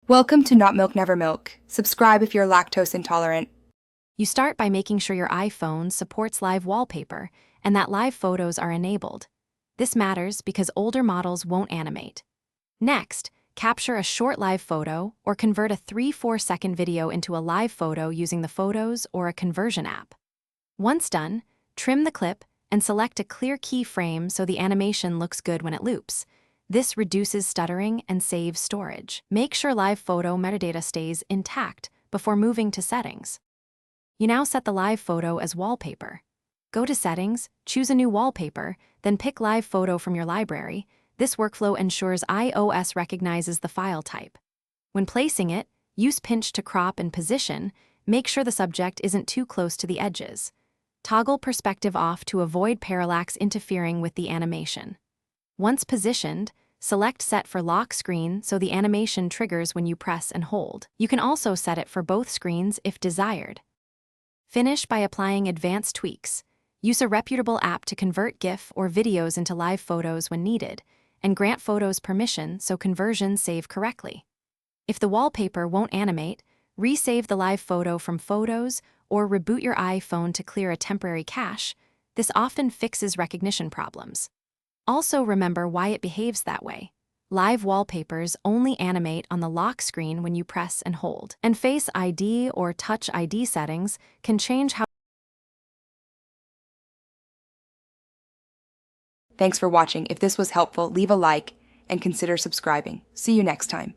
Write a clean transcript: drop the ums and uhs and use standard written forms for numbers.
Welcome to Not Milk Never Milk. Subscribe if you're lactose intolerant. You start by making sure your iPhone supports live wallpaper and that live photos are enabled. This matters because older models won't animate. Next, capture a short live photo or convert a 3-4 second video into a live photo using the Photos or a conversion app. Once done, trim the clip and select a clear keyframe so the animation looks good when it loops. This reduces stuttering and saves storage. Make sure live photo metadata stays intact before moving to settings. You now set the live photo as wallpaper. Go to Settings, choose a new wallpaper, then pick Live Photo from your library. This workflow ensures iOS recognizes the file type. When placing it, use pinch to crop and position. Make sure the subject isn't too close to the edges. Toggle perspective off to avoid parallax interfering with the animation. Once positioned, select Set for lock screen so the animation triggers when you press and hold. You can also set it for both screens if desired. Finish by applying advanced tweaks. Use a reputable app to convert GIF or videos into live photos when needed, and grant photos permission so conversions save correctly. If the wallpaper won't animate, resave the live photo from Photos or reboot your iPhone to clear a temporary cache. This often fixes recognition problems. Also remember why it behaves that way. Live wallpapers only animate on the lock screen when you press and hold, and Face ID or Touch ID settings can change how. Thanks for watching. If this was helpful, leave a like and consider subscribing. See you next time.